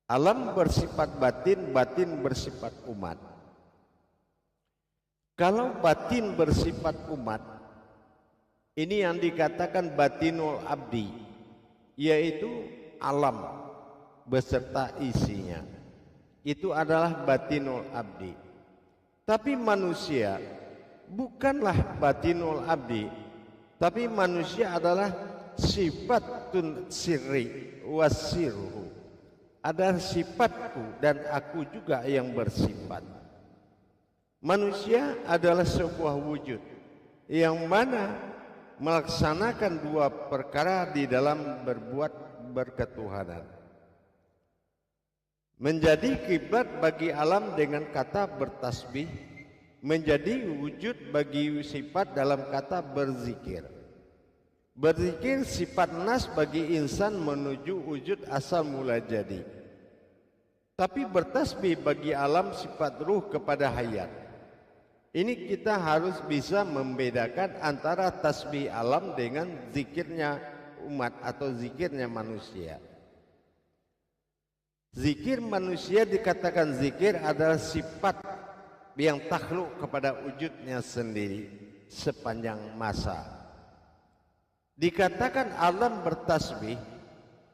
Alam bersifat batin, batin bersifat umat. Kalau batin bersifat umat, ini yang dikatakan batinul abdi, yaitu alam beserta isinya. Itu adalah batinul abdi. Tapi manusia bukanlah batinul abdi, tapi manusia adalah sifatun sirri wasiruhu. Ada sifatku dan aku juga yang bersifat. Manusia adalah sebuah wujud yang mana melaksanakan dua perkara di dalam berbuat berketuhanan. Menjadi kiblat bagi alam dengan kata bertasbih, menjadi wujud bagi sifat dalam kata berzikir. Berzikir sifat nas bagi insan menuju wujud asal mula jadi. Tapi bertasbih bagi alam sifat ruh kepada hayat. Ini kita harus bisa membedakan antara tasbih alam dengan zikirnya umat atau zikirnya manusia. Zikir manusia dikatakan zikir adalah sifat yang takhluk kepada wujudnya sendiri sepanjang masa. Dikatakan alam bertasbih,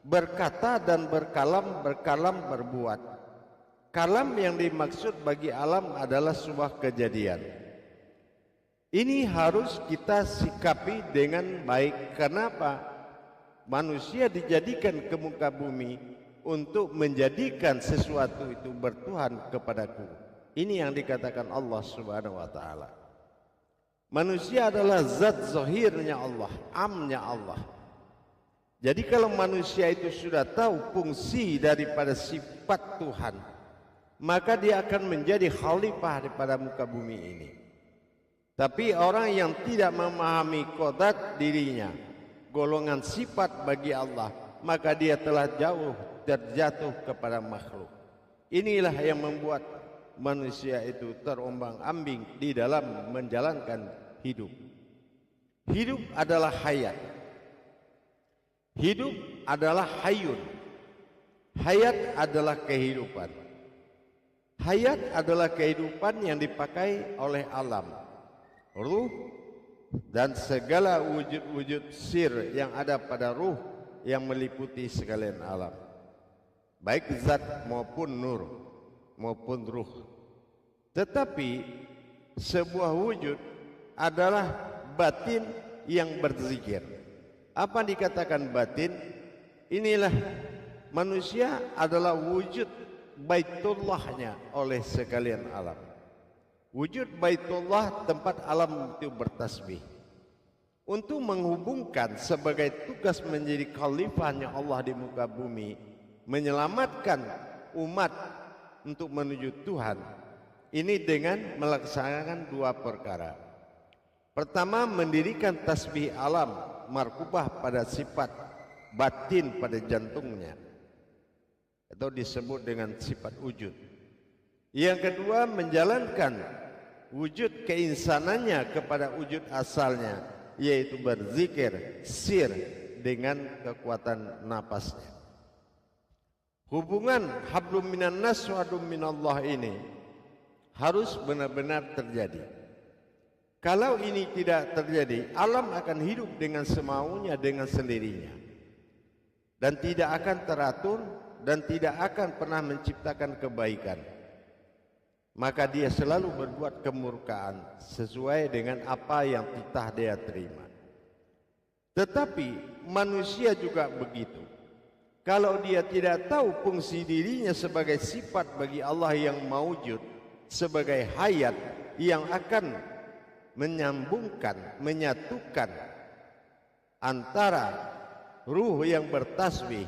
berkata dan berkalam, berkalam berbuat. Kalam yang dimaksud bagi alam adalah sebuah kejadian. Ini harus kita sikapi dengan baik. Kenapa? Manusia dijadikan ke muka bumi untuk menjadikan sesuatu itu bertuhan kepadaku. Ini yang dikatakan Allah Subhanahu wa taala. Manusia adalah zat zahirnya Allah, amnya Allah. Jadi kalau manusia itu sudah tahu fungsi daripada sifat Tuhan, maka dia akan menjadi khalifah daripada muka bumi ini. Tapi orang yang tidak memahami kodrat dirinya, golongan sifat bagi Allah, maka dia telah jauh terjatuh kepada makhluk. Inilah yang membuat manusia itu terombang-ambing di dalam menjalankan hidup. Hidup adalah hayat. Hidup adalah hayun. Hayat adalah kehidupan. Hayat adalah kehidupan yang dipakai oleh alam, ruh dan segala wujud-wujud sir yang ada pada ruh yang meliputi sekalian alam, baik zat maupun nur maupun ruh. Tetapi sebuah wujud adalah batin yang berzikir. Apa dikatakan batin? Inilah manusia adalah wujud Baitullahnya oleh sekalian alam. Wujud Baitullah tempat alam itu bertasbih. Untuk menghubungkan sebagai tugas menjadi khalifahnya Allah di muka bumi, menyelamatkan umat untuk menuju Tuhan. Ini dengan melaksanakan dua perkara. Pertama, mendirikan tasbih alam, markubah pada sifat batin pada jantungnya, atau disebut dengan sifat wujud. Yang kedua, menjalankan wujud keinsanannya kepada wujud asalnya, yaitu berzikir sir dengan kekuatan napasnya. Hubungan hablum minan nas wa hablum minallah ini harus benar-benar terjadi. Kalau ini tidak terjadi, alam akan hidup dengan semaunya, dengan sendirinya, dan tidak akan teratur dan tidak akan pernah menciptakan kebaikan. Maka dia selalu berbuat kemurkaan sesuai dengan apa yang titah dia terima. Tetapi manusia juga begitu. Kalau dia tidak tahu fungsi dirinya sebagai sifat bagi Allah yang maujud, sebagai hayat yang akan menyambungkan, menyatukan antara ruh yang bertasbih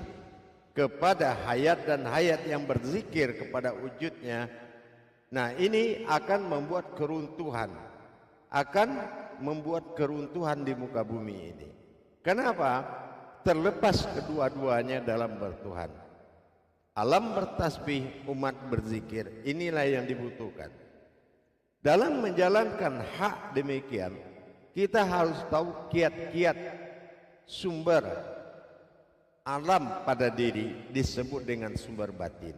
kepada hayat dan hayat yang berzikir kepada wujudnya. Nah, ini akan membuat keruntuhan, akan membuat keruntuhan di muka bumi ini. Kenapa? Terlepas kedua-duanya dalam bertuhan. Alam bertasbih, umat berzikir, inilah yang dibutuhkan. Dalam menjalankan hak demikian, kita harus tahu kiat-kiat sumber alam pada diri disebut dengan sumber batin.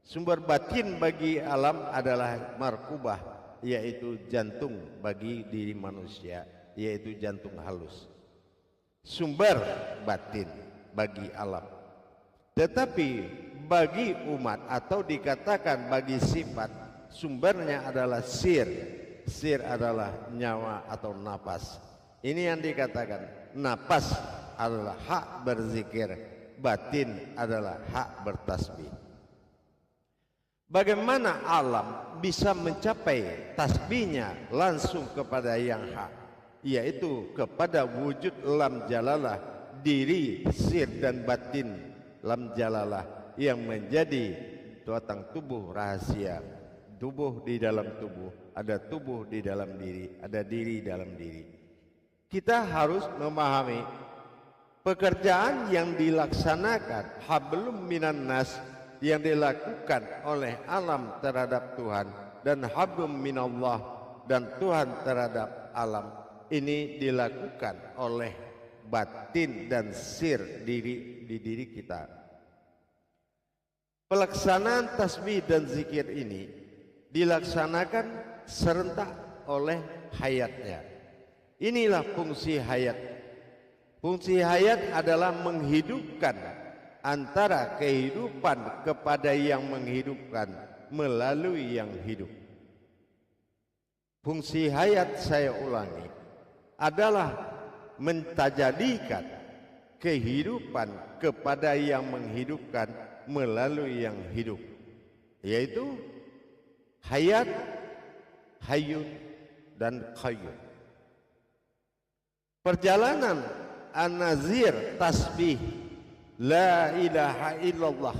Sumber batin bagi alam adalah markubah, yaitu jantung bagi diri manusia, yaitu jantung halus. Sumber batin bagi alam. Tetapi bagi umat atau dikatakan bagi sifat, sumbernya adalah sir. Sir adalah nyawa atau napas. Ini yang dikatakan napas adalah hak berzikir, batin adalah hak bertasbih. Bagaimana alam bisa mencapai tasbihnya langsung kepada yang hak, yaitu kepada wujud lam jalalah, diri, sir dan batin lam jalalah yang menjadi batang tubuh rahasia. Tubuh di dalam tubuh, ada tubuh di dalam diri, ada diri dalam diri. Kita harus memahami pekerjaan yang dilaksanakan hablum minan nas, yang dilakukan oleh alam terhadap Tuhan, dan hablum minallah, dan Tuhan terhadap alam, ini dilakukan oleh batin dan sir di diri kita. Pelaksanaan tasbih dan zikir ini dilaksanakan serentak oleh hayatnya. Inilah fungsi hayat. Fungsi hayat adalah menghidupkan antara kehidupan kepada yang menghidupkan melalui yang hidup. Fungsi hayat, saya ulangi, adalah mentajadikan kehidupan kepada yang menghidupkan melalui yang hidup, yaitu hayat, hayyun dan qayyum. Perjalanan an-nazir tasbih la ilaha illallah,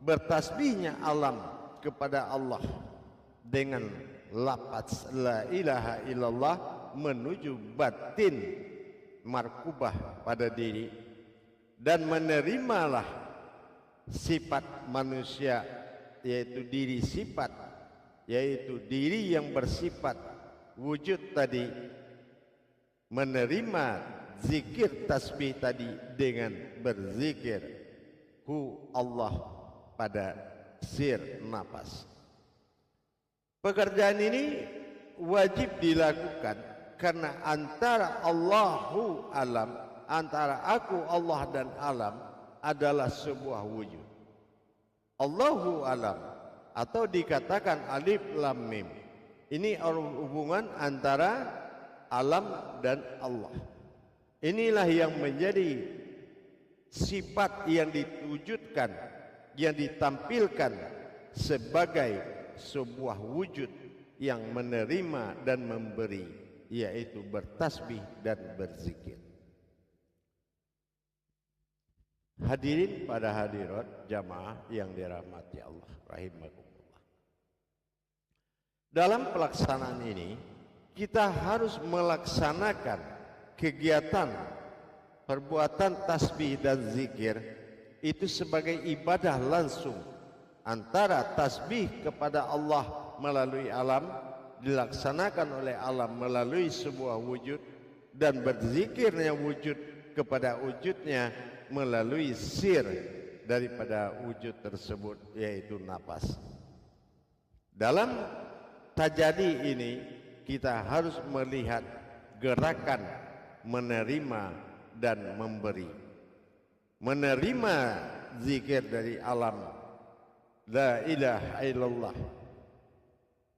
bertasbihnya alam kepada Allah dengan lafaz la ilaha illallah menuju batin markubah pada diri, dan menerimalah sifat manusia, yaitu diri sifat, yaitu diri yang bersifat wujud tadi, menerima zikir tasbih tadi dengan berzikir hu Allah pada sir napas. Pekerjaan ini wajib dilakukan karena antara Allahu alam, antara aku Allah dan alam adalah sebuah wujud. Allahu alam atau dikatakan alif lam mim, ini hubungan antara alam dan Allah. Inilah yang menjadi sifat yang diwujudkan, yang ditampilkan sebagai sebuah wujud yang menerima dan memberi, yaitu bertasbih dan berzikir. Hadirin pada hadirat jamaah yang dirahmati Allah rahimakumullah. Dalam pelaksanaan ini kita harus melaksanakan kegiatan perbuatan tasbih dan zikir itu sebagai ibadah langsung antara tasbih kepada Allah melalui alam, dilaksanakan oleh alam melalui sebuah wujud, dan berzikirnya wujud kepada wujudnya melalui sir daripada wujud tersebut, yaitu napas. Dalam tajadi ini kita harus melihat gerakan menerima dan memberi. Menerima zikir dari alam la ilaha illallah,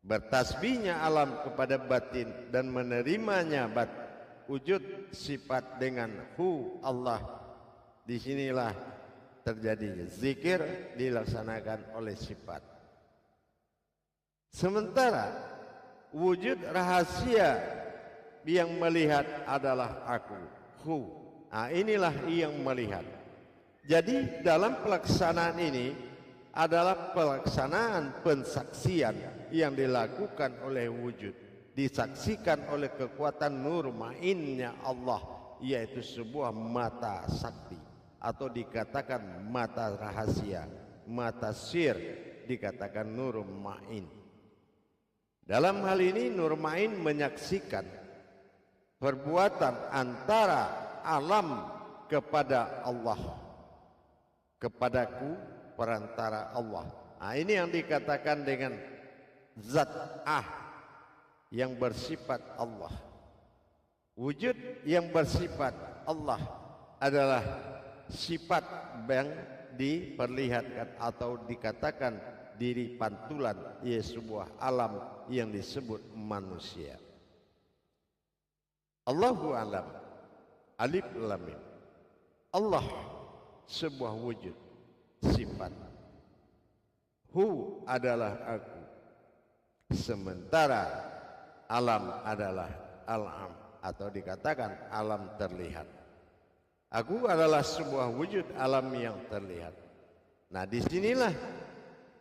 bertasbihnya alam kepada batin, dan menerimanya wujud sifat dengan hu Allah. Disinilah terjadi zikir dilaksanakan oleh sifat. Sementara wujud rahasia yang melihat adalah aku, hu. Nah, inilah yang melihat. Jadi dalam pelaksanaan ini adalah pelaksanaan pensaksian yang dilakukan oleh wujud, disaksikan oleh kekuatan nur ma'innya Allah, yaitu sebuah mata sakti, atau dikatakan mata rahasia, mata sir, dikatakan nur ma'in. Dalam hal ini nur ma'in menyaksikan perbuatan antara alam kepada Allah, kepadaku perantara Allah. Nah, ini yang dikatakan dengan zat yang bersifat Allah. Wujud yang bersifat Allah adalah sifat yang diperlihatkan atau dikatakan diri pantulan, yaitu sebuah alam yang disebut manusia. Allahu alam, alif lam mim. Allah sebuah wujud, sifat. Hu adalah aku, sementara alam adalah alam, atau dikatakan alam terlihat. Aku adalah sebuah wujud alam yang terlihat. Nah, disinilah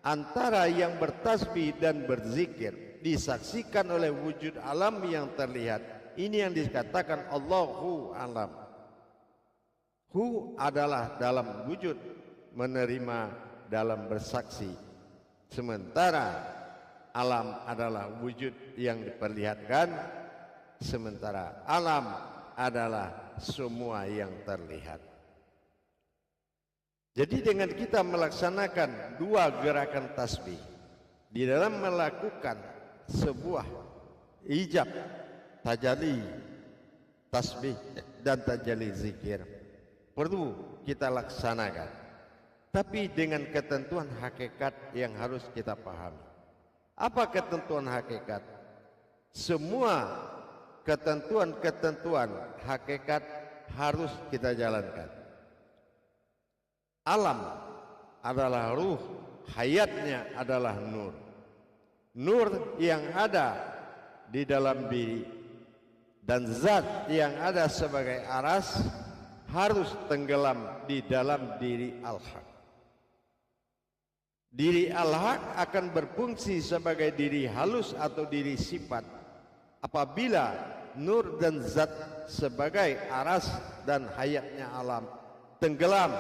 antara yang bertasbih dan berzikir disaksikan oleh wujud alam yang terlihat. Ini yang dikatakan Allahu alam. Hu adalah dalam wujud menerima, dalam bersaksi. Sementara alam adalah wujud yang diperlihatkan, sementara alam adalah semua yang terlihat. Jadi dengan kita melaksanakan dua gerakan tasbih di dalam melakukan sebuah ijab, tajalli tasbih dan tajalli zikir, perlu kita laksanakan, tapi dengan ketentuan hakikat yang harus kita pahami. Apa ketentuan hakikat? Semua ketentuan-ketentuan hakikat harus kita jalankan. Alam adalah ruh, hayatnya adalah nur. Nur yang ada di dalam diri dan zat yang ada sebagai aras harus tenggelam di dalam diri al-haq. Diri al-haq akan berfungsi sebagai diri halus atau diri sifat apabila nur dan zat sebagai aras dan hayatnya alam tenggelam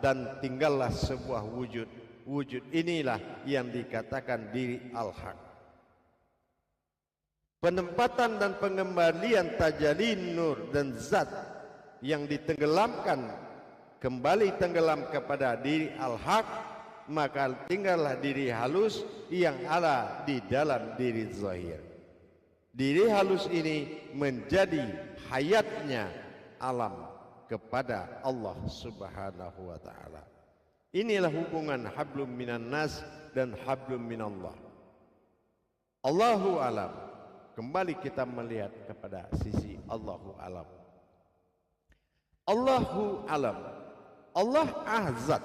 dan tinggallah sebuah wujud. Wujud inilah yang dikatakan diri al-haq. Penempatan dan pengembalian tajalli nur dan zat yang ditenggelamkan kembali tenggelam kepada diri al-haq, maka tinggallah diri halus yang ada di dalam diri zahir. Diri halus ini menjadi hayatnya alam kepada Allah Subhanahu wa ta'ala. Inilah hubungan hablum minan nas dan hablum minallah. Allahu alam. Kembali kita melihat kepada sisi Allahu alam. Allahu alam. Allah ahzat.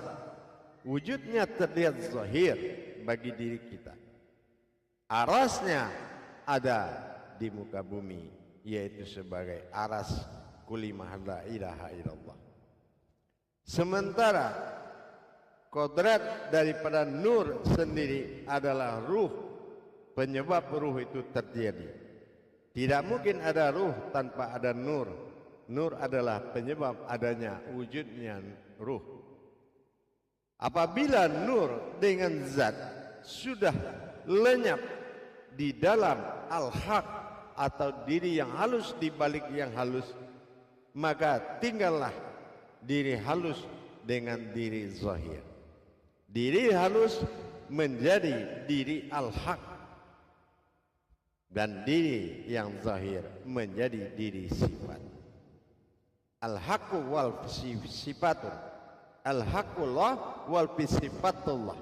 Wujudnya terlihat zahir bagi diri kita. Arasnya ada di muka bumi, yaitu sebagai aras kulimah la ilaha illallah. Sementara kodrat daripada nur sendiri adalah ruh, penyebab ruh itu terjadi. Tidak mungkin ada ruh tanpa ada nur. Nur adalah penyebab adanya wujudnya ruh. Apabila nur dengan zat sudah lenyap di dalam al-haq atau diri yang halus di balik yang halus, maka tinggallah diri halus dengan diri zahir. Diri halus menjadi diri al-haq dan diri yang zahir menjadi diri sifat. Al-haqqu wal sifatun, al-haqqullah wal sifatullah.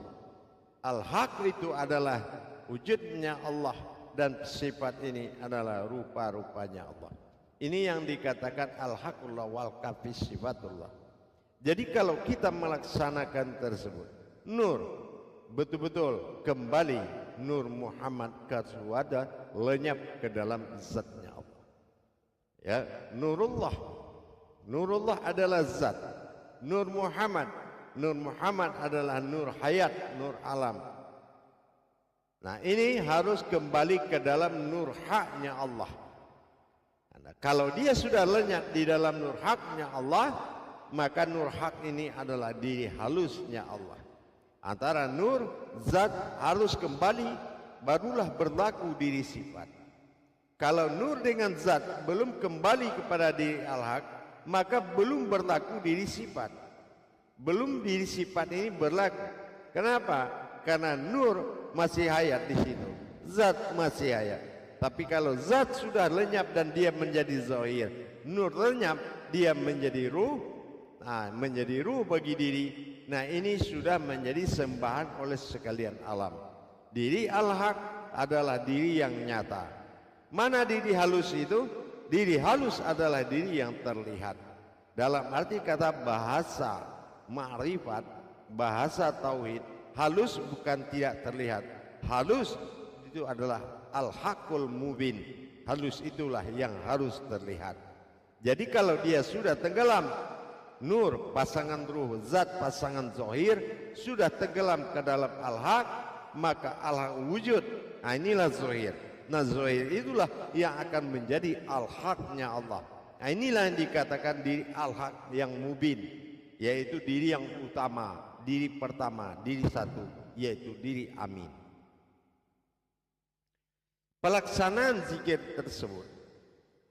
Al-haq itu adalah wujudnya Allah dan sifat ini adalah rupa-rupanya Allah. Ini yang dikatakan al-haqqullah wal sifatullah. Jadi kalau kita melaksanakan tersebut, nur betul-betul kembali nur Muhammad kaswada lenyap ke dalam zatnya Allah. Ya, nurullah. Nurullah adalah zat. Nur Muhammad adalah nur hayat, nur alam. Nah, ini harus kembali ke dalam nur haknya Allah. Nah, kalau dia sudah lenyap di dalam nur haknya Allah, maka nur hak ini adalah diri halusnya Allah. Antara nur zat harus kembali, barulah berlaku diri sifat. Kalau nur dengan zat belum kembali kepada diri al-haq, maka belum berlaku diri sifat. Belum diri sifat ini berlaku. Kenapa? Karena nur masih hayat di situ, zat masih hayat. Tapi kalau zat sudah lenyap dan dia menjadi zahir, nur lenyap, dia menjadi ruh. Nah, menjadi ruh bagi diri. Nah, ini sudah menjadi sembahan oleh sekalian alam. Diri al-haq adalah diri yang nyata. Mana diri halus itu? Diri halus adalah diri yang terlihat. Dalam arti kata bahasa ma'rifat, bahasa tauhid, halus bukan tidak terlihat. Halus itu adalah al-haqqul mubin. Halus itulah yang harus terlihat. Jadi kalau dia sudah tenggelam, nur pasangan ruh, zat pasangan zahir sudah tenggelam ke dalam al-haq, maka al-haq wujud. Nah, inilah zahir. Nah, zahir itulah yang akan menjadi al-haqnya Allah. Nah, inilah yang dikatakan diri al-haq yang mubin, yaitu diri yang utama, diri pertama, diri satu, yaitu diri amin. Pelaksanaan zikir tersebut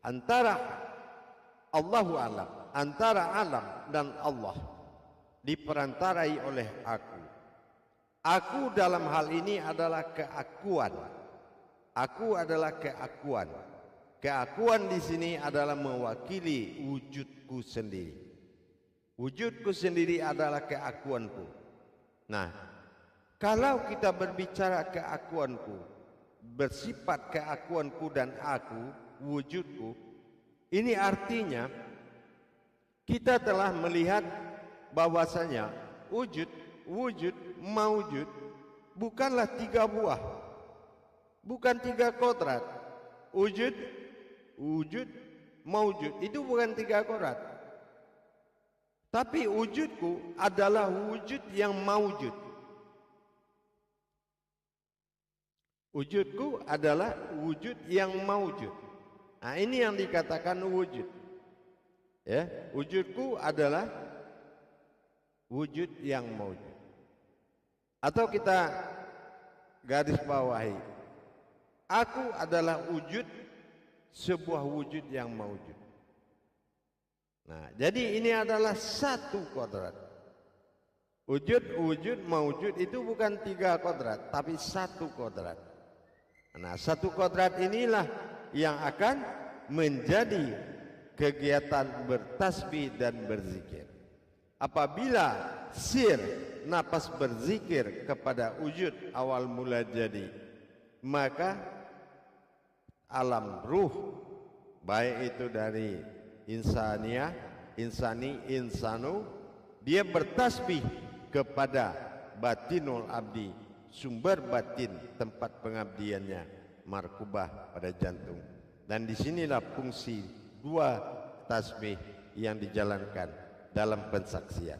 antara Allahu alam, antara alam dan Allah, diperantarai oleh aku. Aku dalam hal ini adalah keakuan. Aku adalah keakuan. Keakuan di sini adalah mewakili wujudku sendiri. Wujudku sendiri adalah keakuanku. Nah, kalau kita berbicara keakuanku, bersifat keakuanku dan aku, wujudku, ini artinya kita telah melihat bahwasanya wujud, maujud bukanlah tiga buah, bukan tiga kodrat. Wujud, maujud itu bukan tiga kodrat. Tapi wujudku adalah wujud yang maujud. Wujudku adalah wujud yang maujud. Nah, ini yang dikatakan wujud. Ya, wujudku adalah wujud yang maujud. Atau kita garis bawahi, aku adalah wujud, sebuah wujud yang maujud. Nah, jadi ini adalah satu kodrat. Wujud, maujud itu bukan tiga kodrat, tapi satu kodrat. Nah, satu kodrat inilah yang akan menjadi kegiatan bertasbih dan berzikir. Apabila sir, napas berzikir kepada wujud awal mula jadi, maka alam ruh, baik itu dari insania, insanu, dia bertasbih kepada batinul abdi, sumber batin tempat pengabdiannya, markubah pada jantung. Dan disinilah fungsi dua tasbih yang dijalankan dalam pensaksian.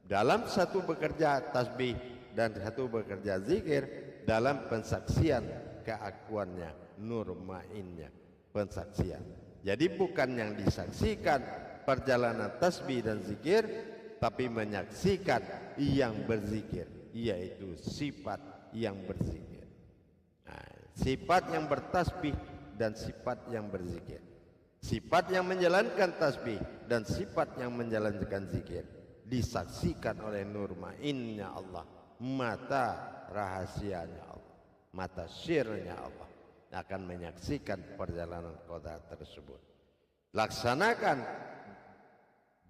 Dalam satu bekerja tasbih dan satu bekerja zikir, dalam pensaksian keakuannya, nur ma'innya, pensaksian. Jadi bukan yang disaksikan perjalanan tasbih dan zikir, tapi menyaksikan yang berzikir, yaitu sifat yang berzikir. Nah, sifat yang bertasbih dan sifat yang berzikir. Sifat yang menjalankan tasbih dan sifat yang menjalankan zikir disaksikan oleh nur ma'innya Allah, mata rahasianya Allah, mata sirnya Allah akan menyaksikan perjalanan kota tersebut. Laksanakan,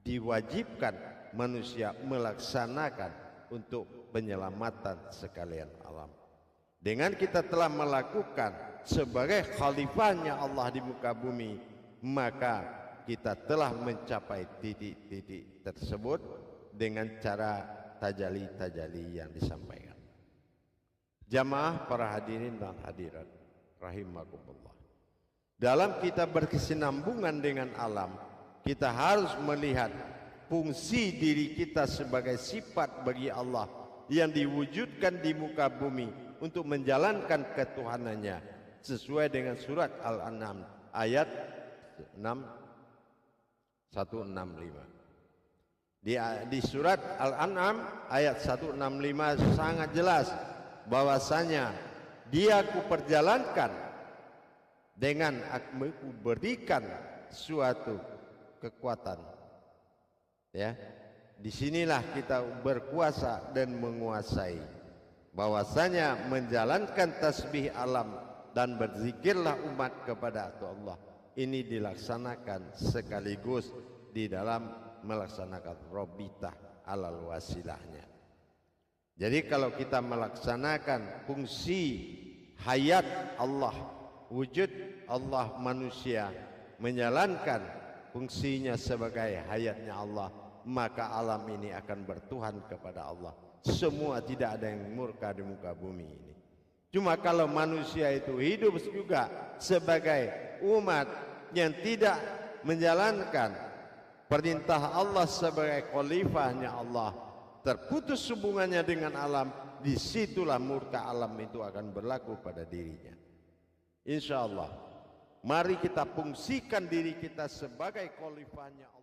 diwajibkan manusia melaksanakan untuk penyelamatan sekalian alam. Dengan kita telah melakukan sebagai khalifahnya Allah di muka bumi, maka kita telah mencapai titik-titik tersebut dengan cara tajali-tajali yang disampaikan. Jamaah para hadirin dan hadirat rahimakumullah. Dalam kita berkesinambungan dengan alam, kita harus melihat fungsi diri kita sebagai sifat bagi Allah yang diwujudkan di muka bumi untuk menjalankan ketuhanannya sesuai dengan surat Al-An'am ayat 165. Di surat Al-An'am ayat 165 sangat jelas bahwasanya dia kuperjalankan dengan aku berikan suatu kekuatan Ya, disinilah kita berkuasa dan menguasai. Bahwasanya menjalankan tasbih alam dan berzikirlah umat kepada Allah, ini dilaksanakan sekaligus di dalam melaksanakan robitah alal wasilahnya. Jadi kalau kita melaksanakan fungsi hayat Allah, wujud Allah manusia, menjalankan fungsinya sebagai hayatnya Allah, maka alam ini akan bertuhan kepada Allah. Semua tidak ada yang murka di muka bumi ini. Cuma kalau manusia itu hidup juga sebagai umat yang tidak menjalankan perintah Allah sebagai khalifahnya Allah, terputus hubungannya dengan alam, disitulah murka alam itu akan berlaku pada dirinya. Insya Allah, mari kita fungsikan diri kita sebagai khalifahnya Allah.